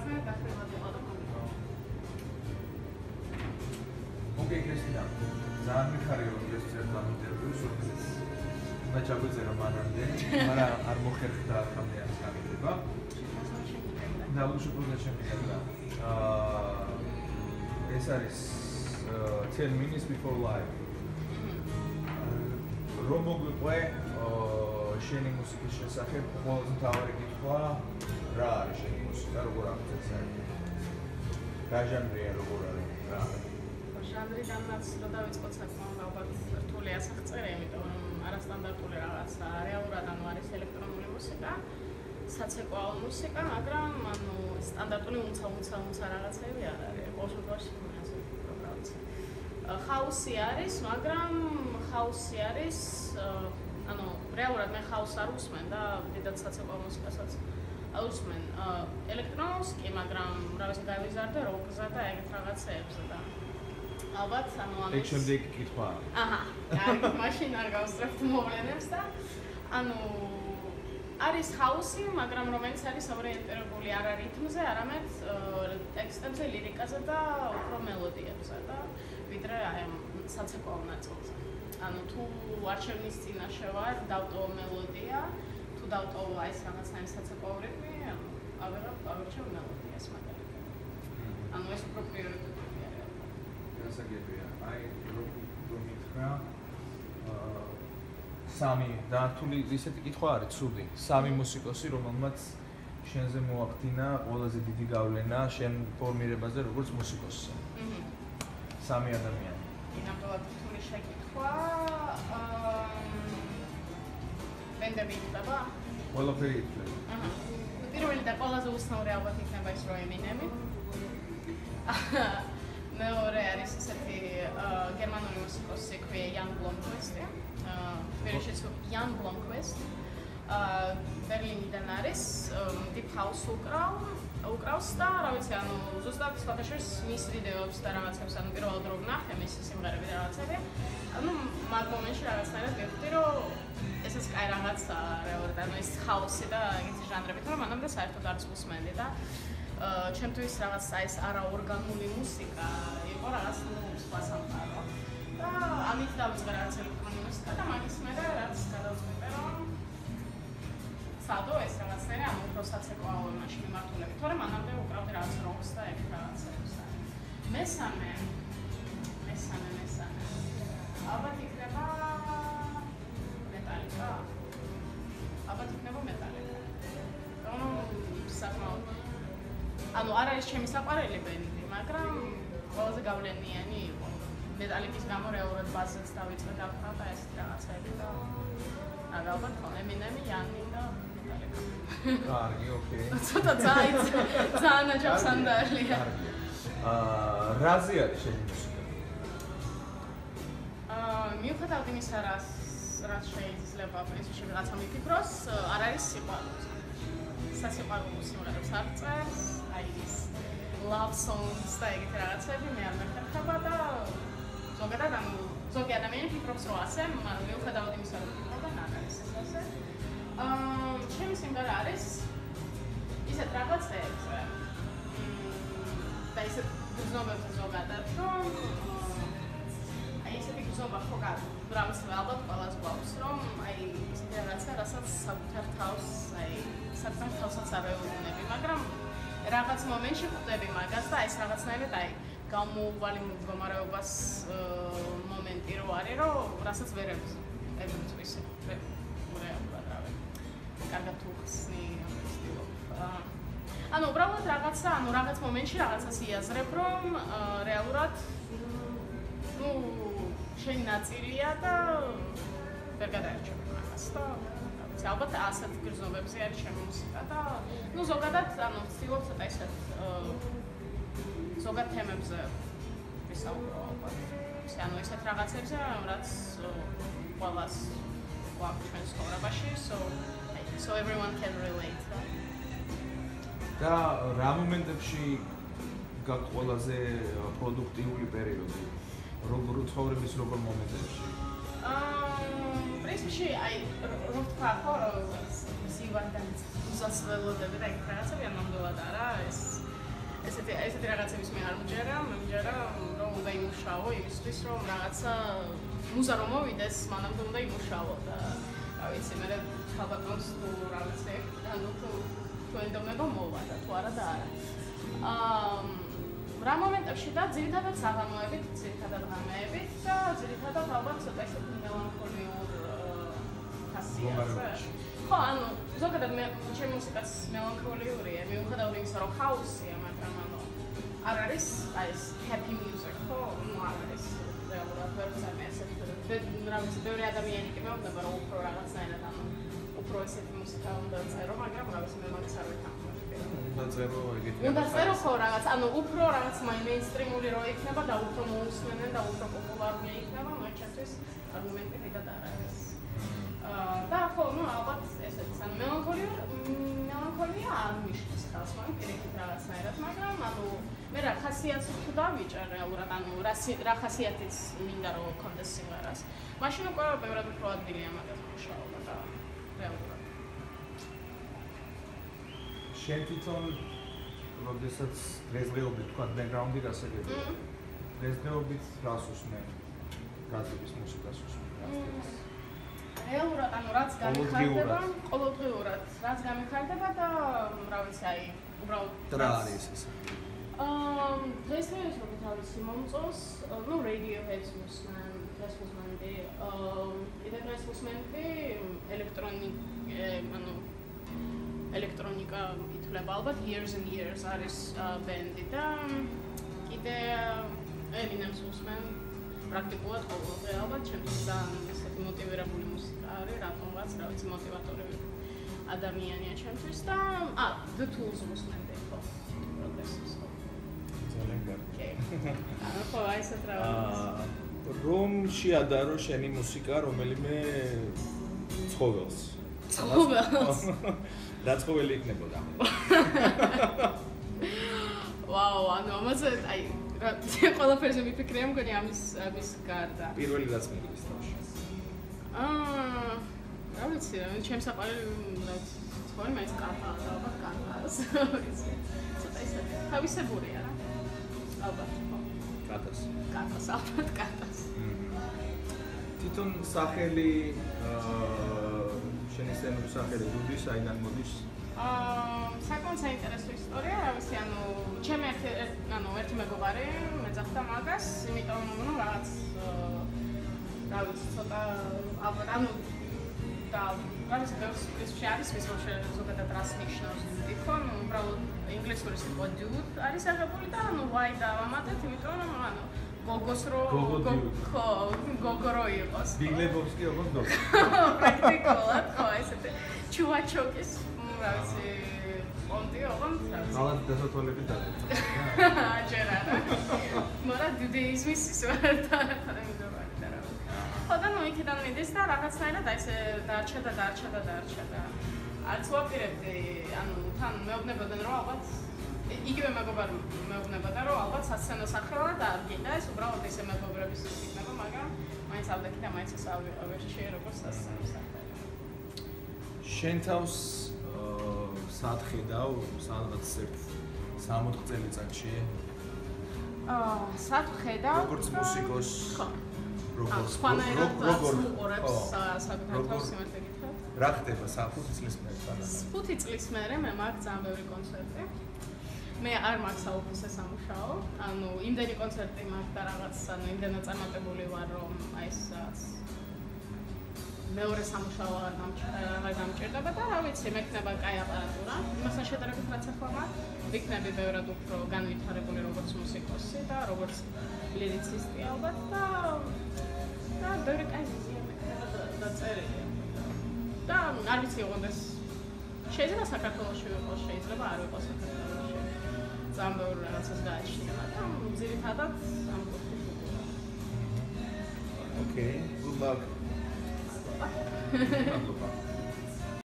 რაღაცნაირად გახსნილად იყო და მომიგო. ოკეი, კრისტინა. ძალიან მიხარია რომ ეს წერდა ინტერვიუს, რომელიც უნდა ჩაგვიწერა მანამდე, მაგრამ არ მოხერხდა აქამდე ამ გამიგება. და უშუალოდ შემიძლია. ეს არის 10 minutes before live. რომ მოგვიყვე შენი მუსიკის შესახებ ყველაზე მთავარი კითხვა რა არის შენი მუსიკა, როგორ აღწევს საერთოდ? რა ჟანრია, როგორ არის? რა? ჟანრიდანაც რო დავიწყოთ საკმაოდ ალბათ რთული ასახწერე, იმიტომ რომ არასტანდარტული რაღაცა, რეალურად ანუ არის ელექტრონული მუსიკა, საცეკვაო მუსიკა, მაგრამ ანუ სტანდარტული უმცა რაღაცები არ არის. ყოველ შემთხვევაში ასე პროგრამაც. ხაუსი არის, მაგრამ ხაუსი არის ანუ რეალურად მე ხაუს არ უსმენ და დიდად საცეკვაო მუსიკასაც აუსმენ. ელექტრონულს კი, მაგრამ რა ვიცი გავიზარდე როკზე და ეგეთ რაღაცეებზე და ალბათ ანუ ამის ეგ შემდეგი კითხვა. აჰა, კარგი, მაშინ არ გავსწრებთ მოვლენებს და ანუ არის ხაუსი, მაგრამ რომელიც არის ორიენტირებული არა რითმზე, არამედ ტექსტებზე, ლირიკაზე და უფრო მელოდიებზე და ვიდრე აი ამ საცეკვაო ნაწილზე. ანუ თუ არჩევნის წინაშე ვარ, დავტოვო მელოდია, თუ დავტოვო აი ეს რაღაცნაირი საცეკვაო რიტმი, ანუ ავერჩევ მელოდიას მაგალითად. ანუ ეს უფრო პრიორიტეტია რეალურად. გასაგებია. აი რომ მითხრა სამი დართული ისეთი კითხვა არის ცუდი. სამი მუსიკოსი, რომელმაც შენზე მოახდინა ყველაზე დიდი გავლენა შენ ფორმირებაზე როგორც მუსიკოსზე. სამი ადამიანი. ნამდვილად რთული შეკითხვა. ბენდები იქნება? ყველაფერი იქნება. აჰა. პირველი და ყველაზე უცნაური ალბათ იქნება ის რომ ემინემი. მეორე არის ესეთი გერმანული მუსიკოსი ქვია Jan Blomqvist. Перешеცო Jan Blomqvist. ბერლინიდან არის, deep house უკრავს და რა ვიცი, ანუ ზუსტად სხვადასხვა მის ვიდეოებს და რაღაცებს, ანუ პირველად რო ვნახე მის სიმღერები და რაღაცები, ანუ მაგ მომენტში რაღაცნაირად მივხვდი, რომ ესეც კაი რაღაცა რეალურად, ანუ ეს ხაოსი და ეგეთი ჟანრები, თუმცა მანამდე საერთოდ არც უსმენდი და ჩემთვის რაღაც ეს არაორგანული მუსიკა იყო რაღაც სხვა სამყარო. და ამით დავიწყე რაღაც ელექტრონული მუსიკა და მაგის მერე რაც გადავწყვიტე, რომ სადო ეს რაღაცნაირი ანუ უფრო საცეკვაო იმაში მიმართულები, თორემ მანამდე უკრავდი რაღაც როკს და ეგ რაღაცებს. მესამე. ალბათ იქნება მეტალიკა. ანუ საკმაოდ ანუ არ არის ჩემი საყვარელი ბენდი, მაგრამ ყველაზე გავლენიანი იყო. მეტალიკის გამო რეალურად ბაზას დავიწყე დავხატა და ეს რაღაცები და ალბათ ემინემი, იანი და მეტალიკა. კარგი, ოკეი. ცოტა ძალიან აჯანყანდარია. რაზე არის შენი მუსიკა? მიუხედავად იმისა, რაც შეიძლება პრინციპში რაღაცა მიფიქროს, არ არის სიყვარული. სასიყვარულო სიმღერებს არ წერს, აი ის love songs და ეგეთი რაღაცები მე არ მეხერხება და ზოგადად ანუ ზოგი ადამიანი ფიქრობს რომ ასე, მაგრამ მიუხედავად იმისა, რომ ფიქრობენ არ არის ეს ასე. ჩემი სიმღერა არის ისეთ რაღაცებზე და ისეთ გზნობებზე ზოგადად, რომ აი ესეთი გზნობა ხო გრამს ალბათ ყველას გვაქვს, რომ აი ისეთი რაღაცა, რასაც საკუთარ თავს, აი საკუთარ თავსაც არ ვეუბნები, მაგრამ რაღაც მომენტში ხვდები მაგას და ეს რაღაცნაირად აი გამოუვალი მდგომარეობას მომენტი რო არის, რომ რასაც ვერ ებრძვის რეალურად რავი. კარგად თუ ხსნი ამბობ. ანუ უბრალოდ რაღაცა, ანუ რაღაც მომენტში რაღაცას იაზრებ, რომ რეალურად ну შენი ნაწილია და ვერ გადაერჩევ მაგას და ალბათ ასეთ გრძნობებზე არის ჩემი მუსიკა და ну ზოგადად ანუ ვცდილობ ცოტა ისეთ ზოგად თემებზე ვისაუბრო ალბათ. ანუ ისეთ რაღაცებზე, რაც ყველას გვაქვს ჩვენს ცხოვრებაში, so everyone can relate. და რა მომენტებში გაქვს ყველაზე პროდუქტიული პერიოდი? როგორ ცხოვრების როგორ მომენტებში? პრინციპში აი რო ვთქვა ხო ზივანდან უზასველოდები და ეგ რაღაცები ან ნამდვილად არა ეს ესეთი რაღაცების მე არ მჯერა, რომ უნდა იმუშაო იმისთვის, რომ რაღაცა მუზა რომ მოვიდეს, მანამდე უნდა იმუშაო და რა ვიცი, მე ხალბატონს თუ რა ვიცი, ანუ თუ ენდომება მოვა და თუ არა და არა. რა მომენტებში და ძირითადად საღამოებით, ძირითადად ღამეებით და ძირითადად ალბათ ცოტა ისეთი მელანქოლიურ ხასიათზე. ხო, ანუ ზოგადად ჩემი მუსიკაც მელანქოლიურია, მიუხედავად იმისა, რომ ხაუსია, მაგრამ ანუ არ არის აი ეს happy music, ხო, არ არის რეალურად ვერ ვცამე ესეთ რა ვიცი, ბევრი ადამიანი კი მეუბნება, რომ უფრო რაღაცნაირად ანუ უფრო ესეთი მუსიკა უნდა წერო, მაგრამ რა ვიცი, მე მაგას არ ვეთანხმებ. უნდა წერო ხო რაღაც, ანუ უფრო რაღაც მეინსტრიმული რო იქნება და უფრო მოусმენენ და უფრო პოპულარული იქნება, მაგრამ ჩემთვის არგუმენტი დიდად არ არის. და ხო, ну, ალბათ ესეც, ანუ მელანქოლია არ მიშლის ხალხს, მაგრამ პირიქით რაღაცნაირად, მაგრამ ანუ მე რა ხასიათს თუ დავიჭერ რეალურად, ანუ რა ხასიათიც მინდა რომ გქონდეს სიმღერას. მაშინ უკვე ბევრად უფრო ადგილია მაგას მუშაობა და რეალურად. შენ თვითონ როდესაც დღესდღეობით თქვა ბექგრაუნდი გასაგებია. დღესდღეობით რას უსმენ? გაზების მუსიკას უსმენ. რეალურად, ანუ რაც გამიხარდება, ყოველდღიურად რაც გამიხარდება და რა ვიცი, აი, უბრალოდ რა არის ეს? დღესდღეობით როგორც არის მომწონს, ну, Radiohead-ს უსმენ, დღეს უსმენდი, კიდე დღეს უსმენდი ელექტრონიკა ითვლება ალბათ Years and Years არის ბენდი და კიდე Eminem-ს უსმენ პრაქტიკულად ყოველდღე ალბათ ჩემთვის ძალიან ესეთი მოტივირებული მუსიკა არის, რატომღაც, რა ვიცი, მოტივატორი ადამიანია ჩემთვის და The Tools უსმენდი ხო, პროგრესის ხო. ძალიან კარგი. ხო, აი ესეთ რაღაცა. რომ შეადარო შენი მუსიკა რომელიმე ცხოველს. ცხოველს. რა ცხოველი იქნებოდა? ვაუ, ანუ ამაზე აი რა ყველაფერზე მიფიქრია მგონი ამის გარდა. პირველი რაც მიგდის თავში. რა ვიცი, ჩემს საყვარელი ცხოველი მაინც კატაა, ალბათ კატას. ცოტა ისე თავისებურია რა. ალბათ ხო. კატას, ალბათ კატას. თვითონ სახელი შენი სცენური სახელი დუდის აიდან მოდის? საკმაოდ საინტერესო ისტორია, რა ვიცი, ანუ ჩემი ერთი მეგობარი მეძახდა მაგას, იმიტომ რომ რაღაც რა ვიცი, ცოტა ალბათ ანუ და რა ვიცი, ბევრი არის ის რომ ზოგადად რას ნიშნავს დუდი, ხო, უბრალოდ ინგლისური სიტყვა dude არის აღებული და ანუ why დავამატეთ, იმიტომ რომ ანუ გოგოს რო ხო, გოგო რო იყოს. ბიგლებობს კი ოღონდ დო. პრაქტიკულად, ხო, ესეთი ჩუვაჩოკის, რა ვიცი, პონტი ოღონდ. ალათ დასათვალები დადა. ჯერ არა. მაგრამ დუდეიზმის ის ვარ და ხო და ნუ იქიდან მიდის და რაღაცნაირად აი ესე დარჩა და არც ვაპირებდი, ანუ თან მეუბნებოდნენ რომ ალბათ იგივე მეგობარი მეუბნებოდა რომ ალბათ სასცენო სახელად არ გინდა ეს უბრალოდ ესე მეგობრების ის იქნება, მაგრამ მაინც ავდექი და მაინც ეს ავერჩიე როგორც სასცენო სახელი. შენ თავს სად ხედავ სადღაც 60 წელიწადში? სად ხედავ? როგორც მუსიკოს. ხო. როგორც რა ხდება 5 წლის მერე? 5 წლის მერე მე მაქვს ძალიან ბევრი კონცერტი. მე არ მაქვს საოფისე სამუშაო, ანუ იმდენი კონცერტი მაქვს და რაღაც, ანუ იმდენად წარმატებული ვარ, რომ აი ეს მეორე სამუშაო არ გამჭირდება და რა ვიცი, მექნება კაი აპარატურა. იმასთან შედარებით რაც ახლა მაქვს, ვიქნები ბევრად უფრო განვითარებული როგორც მუსიკოსი და როგორც ლირიცისტი ალბათ და ბევრი კაი ვიზია მექნება დაწერილი. და არ ვიცი, ოღონდ ეს შეიძლება საქართველოში ვიყოს, შეიძლება არ ვიყოს საქართველოში. ძალიან ბევრი რაღაცას გააჩნია და ძირითადად ამ კუთხით ვიყო. Okay, good luck.